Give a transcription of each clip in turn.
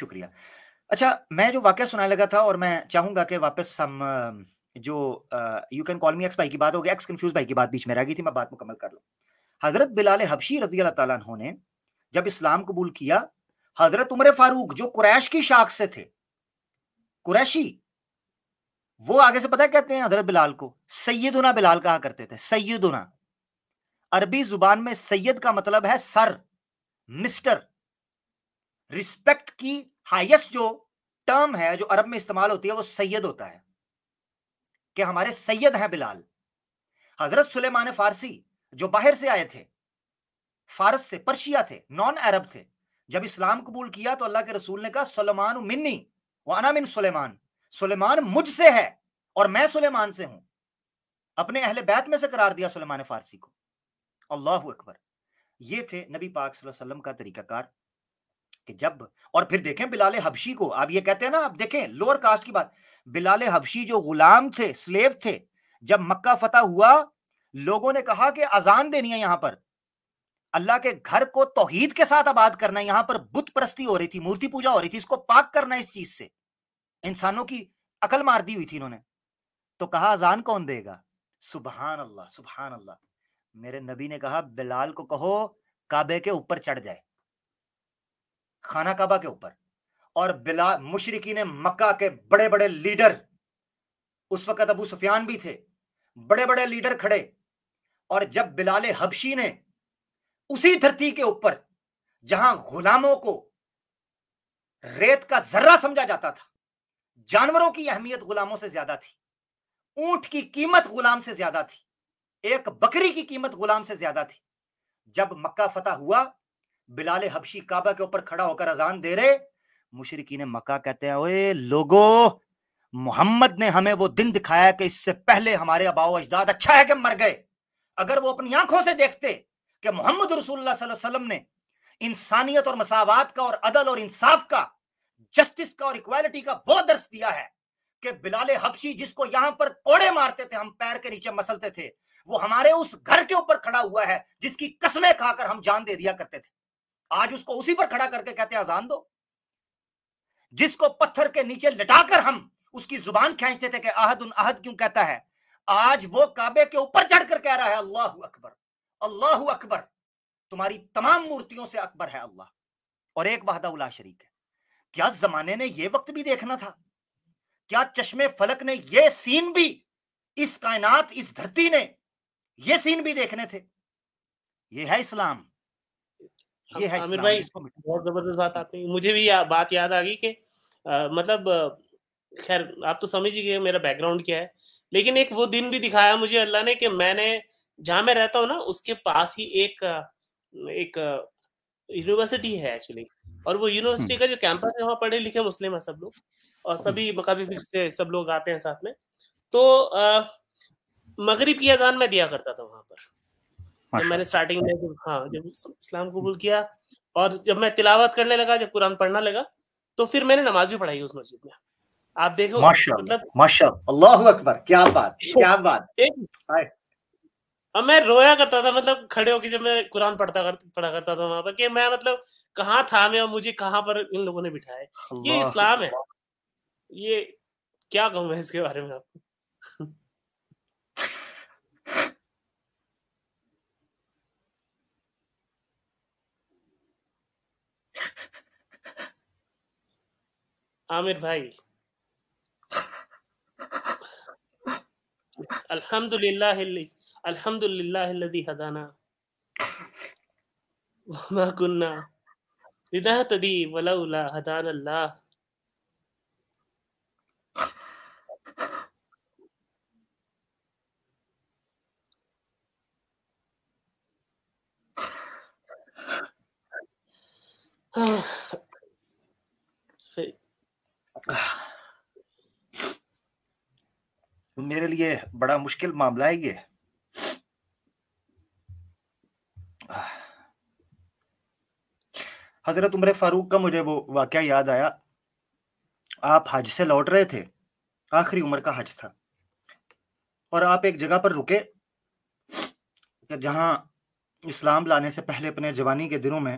شکریہ. اچھا میں جو واقعہ سنانے لگا تھا اور میں چاہوں گا کہ واپس ہم جو you can call me x بھائی کی بات ہو گیا, ایکس کنفیوز بھائی کی بات بیچ میں رہ گئی تھی, میں بات مکمل کر لوں. حضرت بلال حبشی رضی اللہ تعالیٰ عنہ نے جب اسلام قبول کیا, حضرت عمر فاروق جو قریش کی شاخ سے تھے, قریشی, وہ آگے سے پتہ کہتے ہیں حضرت بلال کو سیدنا بلال کہا کرتے تھے. سیدنا عربی زبان میں سید کا مطلب ہے سر, مسٹر. رسپیکٹ کی ہائیسٹ جو ٹرم ہے جو عرب میں استعمال ہوتی ہے وہ سید ہوتا ہے, کہ ہمارے سید ہیں بلال. حضرت سلیمان فارسی جو باہر سے آئے تھے, فارس سے, پرشیا تھے, نان عرب تھے, جب اسلام قبول کیا تو اللہ کے رسول نے کہا سلیمان منی وانا من سلیمان, سلیمان مجھ سے ہے اور میں سلیمان سے ہوں. اپنے اہل بیت میں سے قرار دیا سلیمان فارسی کو. اللہ اکبر. یہ تھے نبی پاک صلی اللہ علیہ وسلم کا طریقہ کار کہ جب, اور پھر دیکھیں بلال حبشی کو, آپ یہ کہتے ہیں نا, آپ دیکھیں لوور کاسٹ کی بات, بلال حبشی جو غلام تھے, سلیو تھے, جب مکہ فتح ہوا لوگوں نے کہا کہ اذان دینی ہے یہاں پر, اللہ کے گھر کو توحید کے ساتھ آباد کرنا ہے, یہاں پر بت پرستی ہو رہی تھی, مورتی پوجا ہو رہی تھی, اس کو پاک کرنا ہے اس چیز سے. انسانوں کی عقل مار دی ہوئی تھی انہوں نے, تو کہا اذان کون دے گا؟ سبحان اللہ سبحان اللہ. میرے نبی نے کہا بلال کو کہو کعبے کے اوپر چڑھ جائے, خانہ کعبہ کے اوپر. اور بلال, مشرکین مکہ کے بڑے بڑے لیڈر, اس وقت ابو سفیان بھی تھے, بڑے بڑے لیڈر کھڑے, اور جب بلال حبشی نے اسی دھرتی کے اوپر جہاں غلاموں کو ریت کا ذرہ سمجھا جاتا تھا, جانوروں کی اہمیت غلاموں سے زیادہ تھی, اونٹ کی قیمت غلام سے زیادہ تھی, ایک بکری کی قیمت غلام سے زیادہ تھی, جب مکہ فتح ہوا بلال حبشی کعبہ کے اوپر کھڑا ہو کر اذان دے رہے, مشرکین مکہ کہتے ہیں اوے لوگو, محمد نے ہمیں وہ دن دکھایا کہ اس سے پہلے ہمارے آباء و اجداد اچھا ہے کہ مر گئے. اگر وہ اپنی آنکھوں سے دیکھتے کہ محمد رسول اللہ صلی اللہ علیہ وسلم نے انسانیت اور مساوات کا اور عدل اور انصاف کا, جسٹس کا اور ایکوالٹی کا وہ درس دیا ہے کہ بلال حبشی جس کو یہاں پر کوڑے مارتے تھے, ہم پیر کے نیچے مسلتے تھے, وہ ہمارے اس گھر کے اوپر کھڑا ہوا ہے جس کی قسمیں کھا کر ہم جان دے دیا کرتے تھے, آج اس کو اسی پر کھڑا کر کے کہتے ہیں اذان دو. جس کو پتھر کے نیچے لٹا کر ہم اس کی زبان کھینچتے تھے کہ احد احد کیوں کہتا ہے, آج وہ کعبے کے اوپر چڑھ کر کہہ رہا ہے اللہ اکبر اللہ اکبر, تمہاری تمام مورتیوں سے اکبر ہے اللہ اور ایک وحدہ لا شریک ہے. کیا زمانے نے یہ وقت بھی دیکھنا تھا؟ کیا چشمے فلک نے یہ سین بھی, اس کائنات, اس دھرتی نے یہ سین بھی دیکھنے تھے؟ یہ ہے اسلام, یہ ہے عامر اسلام. بھائی بہت زبردست بات آپ نے, مجھے بھی بات یاد آ گئی کہ مطلب خیر آپ تو سمجھ ہی گئے میرا بیک گراؤنڈ کیا ہے, لیکن ایک وہ دن بھی دکھایا مجھے اللہ نے کہ میں نے جہاں میں رہتا ہوں نا اس کے پاس ہی ایک یونیورسٹی ہے ایکچولی, اور وہ یونیورسٹی کا جو کیمپس ہے وہاں پڑھے لکھے مسلم ہیں سب لوگ, اور سبھی مقامی فکر سے سب لوگ آتے ہیں ساتھ میں. تو مغرب کی اذان میں دیا کرتا تھا وہاں پر جب میں نے اسٹارٹنگ میں, ہاں جب اسلام قبول کیا اور جب میں تلاوت کرنے لگا, جب قرآن پڑھنا لگا, تو پھر میں نے نماز بھی پڑھائی اس مسجد میں. آپ دیکھو مطلب ماشاءاللہ اللہ اکبر, کیا بات کیا بات. اور میں رویا کرتا تھا مطلب کھڑے ہو کے جب میں قرآن پڑھا کرتا تھا وہاں پر, کہ میں مطلب کہاں تھا میں اور مجھے کہاں پر ان لوگوں نے بٹھایا. یہ اسلام ہے, یہ کیا کہوں میں اس کے بارے میں آپ کو. عامر بھائی الحمدللہ الذی ہدانا وما كنا لنهتدی ولولا ہدانا اللہ. میرے لیے بڑا مشکل معاملہ ہے یہ. حضرت عمر فاروق کا مجھے وہ واقعہ یاد آیا. آپ حج سے لوٹ رہے تھے, آخری عمر کا حج تھا, اور آپ ایک جگہ پر رکے جہاں اسلام لانے سے پہلے اپنے جوانی کے دنوں میں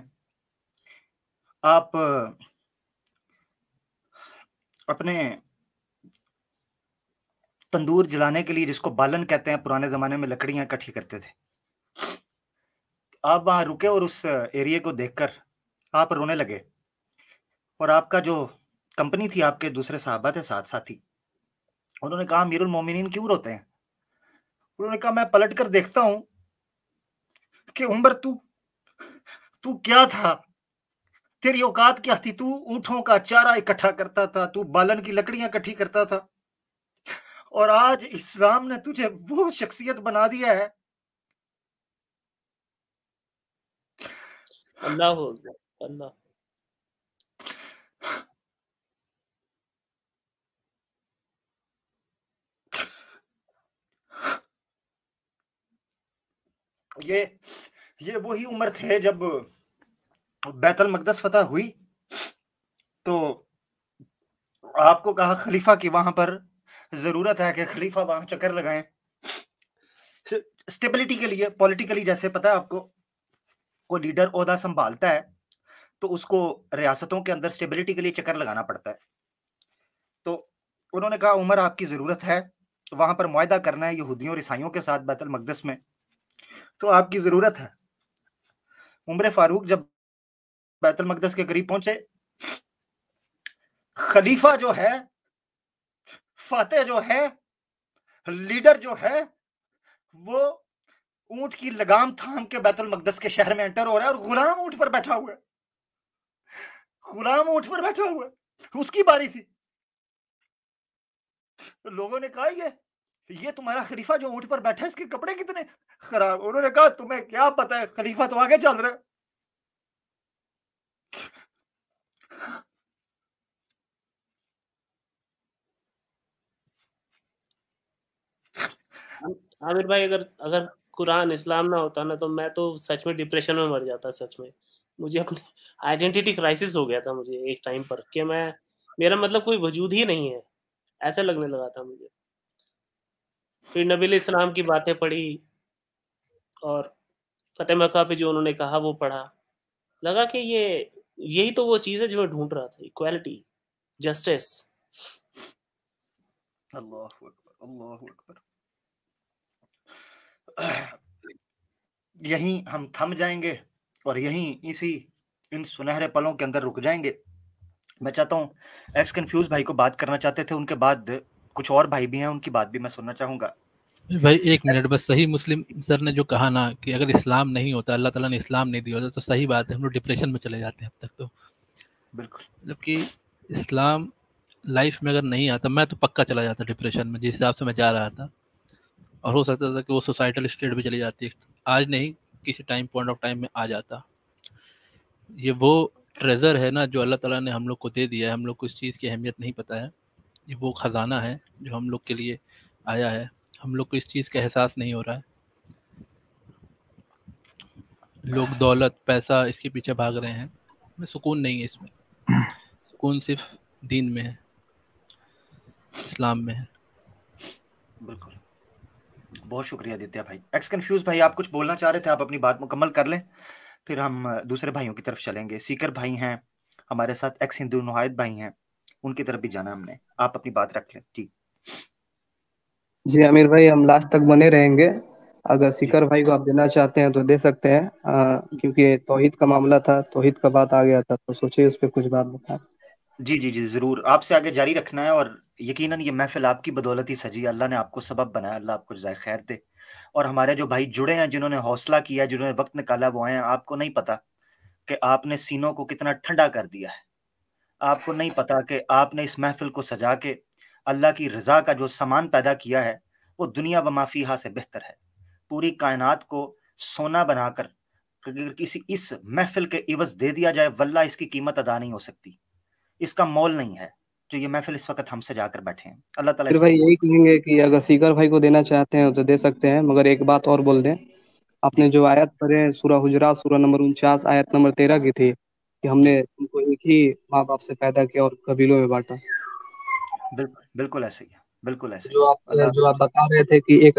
آپ اپنے تندور جلانے کے لیے، جس کو بالن کہتے ہیں، پرانے زمانے میں لکڑیاں اکٹھی کرتے تھے. آپ وہاں رکے اور اس ایریے کو دیکھ کر آپ رونے لگے، اور آپ کا جو کمپنی تھی، آپ کے دوسرے صحابہ تھے، ساتھ ساتھی، انہوں نے کہا امیر المومنین کیوں روتے ہیں؟ انہوں نے کہا میں پلٹ کر دیکھتا ہوں کہ عمر تو کیا تھا، تیری اوقات کیا تھی؟ تو اونٹوں کا چارہ اکٹھا کرتا تھا، تو بالن کی لکڑیاں اکٹھی کرتا تھا، اور آج اسلام نے تجھے وہ شخصیت بنا دیا ہے. اللہ اللہ. یہ وہی عمر تھے جب بیت المقدس فتح ہوئی تو آپ کو کہا خلیفہ کی وہاں پر ضرورت ہے کہ خلیفہ وہاں چکر لگائیں اسٹیبلٹی کے لیے. پولیٹیکلی جیسے پتا ہے آپ کو، کوئی لیڈر عہدہ سنبھالتا ہے تو اس کو ریاستوں کے اندر اسٹیبلٹی کے لیے چکر لگانا پڑتا ہے. تو انہوں نے کہا عمر آپ کی ضرورت ہے، وہاں پر معاہدہ کرنا ہے یہودیوں اور عیسائیوں کے ساتھ بیت المقدس میں، تو آپ کی ضرورت ہے. عمر فاروق جب بیت المقدس کے قریب پہنچے، خلیفہ جو ہے، فاتح جو ہے، لیڈر جو ہے، وہ اونٹ کی لگام تھام کے بیت المقدس کے شہر میں انٹر ہو رہا ہے، اور غلام اونٹ پر بیٹھا ہوا ہے. غلام اونٹ پر بیٹھا ہوا ہے، اس کی باری تھی. لوگوں نے کہا یہ تمہارا خلیفہ جو اونٹ پر بیٹھا ہے، اس کے کپڑے کتنے خراب. انہوں نے کہا تمہیں کیا پتا ہے، خلیفہ تو آگے چل رہا ہے. عامر بھائی، اگر قرآن اسلام نہ ہوتا نا تو میں تو سچ میں ڈپریشن میں مر جاتا. سچ میں مجھے اپنی آئیڈینٹی کرائسس ہو گیا تھا مجھے ایک ٹائم پر، کہ میرا مطلب کوئی وجود ہی نہیں ہے، ایسا لگنے لگا تھا مجھے. پھر نبی علیہ السلام کی باتیں پڑھی اور فتح مکہ پہ جو انہوں نے کہا وہ پڑھا، لگا کہ یہی تو وہ چیز ہے جو میں ڈھونڈ رہا تھا، ایکوالٹی، جسٹس. اللہ اکبر، اللہ اکبر. یہیں ہم تھم جائیں گے اور یہیں ان سنہرے پلوں کے اندر رک جائیں گے. میں چاہتا ہوں ایکس کنفیوز بھائی کو بات کرنا چاہتے تھے، ان کے بعد کچھ اور بھائی بھی ہیں، ان کی بات بھی میں سننا چاہوں گا. بھائی ایک منٹ بس. صحیح مسلم سر نے جو کہا نا کہ اگر اسلام نہیں ہوتا، اللہ تعالیٰ نے اسلام نہیں دیا ہوتا، تو صحیح بات ہے، ہم لوگ ڈپریشن میں چلے جاتے ہیں اب تک. تو بالکل، مطلب کہ اسلام لائف میں اگر نہیں آتا، میں تو پکا چلا جاتا ڈپریشن میں، جس حساب سے میں جا رہا تھا. اور ہو سکتا تھا کہ وہ سوسائٹل اسٹیٹ بھی چلی جاتی، آج نہیں کسی پوائنٹ آف ٹائم میں آ جاتا. یہ وہ ٹریزر ہے نا جو اللہ تعالیٰ نے ہم لوگ کو دے دیا ہے. ہم لوگ کو اس چیز کی اہمیت نہیں پتہ ہے. یہ وہ خزانہ ہے جو ہم لوگ کے لیے آیا ہے، ہم لوگ کو اس چیز کا احساس نہیں ہو رہا ہے. لوگ دولت، پیسہ، اس کے پیچھے بھاگ رہے ہیں. سکون نہیں ہے اس میں. سکون صرف دین میں ہے، اسلام میں ہے. بالکل. بہت شکریہ آدتیہ بھائی. ایکس کنفیوز بھائی آپ کچھ بولنا چاہ رہے تھے، آپ اپنی بات مکمل کر لیں، پھر ہم دوسرے بھائیوں کی طرف چلیں گے. سیکر بھائی ہیں ہمارے ساتھ، ایکس ہندو نہایت بھائی ہیں، ان کی طرف بھی جانا ہم نے. آپ اپنی بات رکھ لیں. جی عامر بھائی، ہم لاسٹ تک بنے رہیں گے. اگر جی سیکر بھائی کو آپ دینا چاہتے ہیں تو دے سکتے ہیں، کیونکہ توحید کا معاملہ تھا، توحید کا بات آ گیا تھا، تو سوچے اس پہ کچھ بات بتائیں. جی جی جی ضرور، آپ سے آگے جاری رکھنا ہے، اور یقیناً یہ محفل آپ کی بدولت ہی سجی. اللہ نے آپ کو سبب بنایا، اللہ آپ کو جزائے خیر دے. اور ہمارے جو بھائی جڑے ہیں، جنہوں نے حوصلہ کیا، جنہوں نے وقت نکالا، وہ آئے ہیں. آپ کو نہیں پتا کہ آپ نے سینوں کو کتنا ٹھنڈا کر دیا ہے. آپ کو نہیں پتا کہ آپ نے اس محفل کو سجا کے اللہ کی رضا کا جو سامان پیدا کیا ہے، وہ دنیا و ما فیہا سے بہتر ہے. پوری کائنات کو سونا بنا کر اگر کسی اس محفل کے عوض دے دیا جائے، واللہ اس کی قیمت ادا نہیں ہو سکتی، اس کا مول نہیں ہے جو یہ محفل اس وقت ہم سجا کر بیٹھے ہیں. اللہ تعالیٰ پھر اس کو بھائی قبول یہی کہیں گے کہ اگر سیکر بھائی کو دینا چاہتے ہیں تو دے سکتے ہیں، مگر ایک بات اور بول دیں. آپ جی نے جو آیت پڑھے سورہ حجرات سورہ نمبر 49 آیت نمبر 13 کی تھی کہ ہم جی نے تم کو ایک ہی ماں باپ سے پیدا کیا اور قبیلوں میں بانٹا. بالکل بالکل ایسے ہی ہے، بالکل ایسے ہی جو ہے. آپ بتا رہے تھے کہ ایک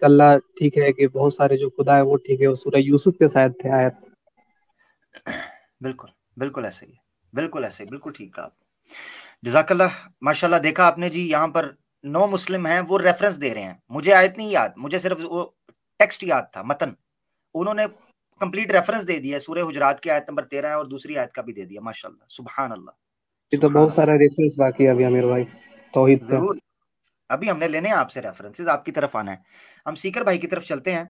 اللہ ٹھیک ہے، کہ بہت سارے جو خدا ہے وہ ٹھیک ہے، وہ سورہ یوسف کے شاید تھے آیت. بالکل بالکل ایسے ہی ہے، بالکل ایسے ہی، بالکل ٹھیک کہا آپ نے. جزاک اللہ. ماشاءاللہ دیکھا آپ نے جی, یہاں پر 9 مسلم ہیں, وہ ریفرنس دے رہے ہیں. مجھے آیت نہیں یاد, مجھے صرف وہ ٹیکسٹ یاد تھا, متن. انہوں نے کمپلیٹ ریفرنس دے دیا, سورہ حجرات کی آیت نمبر 13 ہے اور دوسری آیت کا بھی دے دیا. ماشاءاللہ, سبحان اللہ. یہ تو بہت سارا ریفرنس باقی ہے ابھی امیر بھائی توحید پہ. ضرور, ابھی ہم نے لینے ہیں آپ سے ریفرنسز, آپ کی طرف آنا ہے. ہم سیکر بھائی کی طرف چلتے ہیں.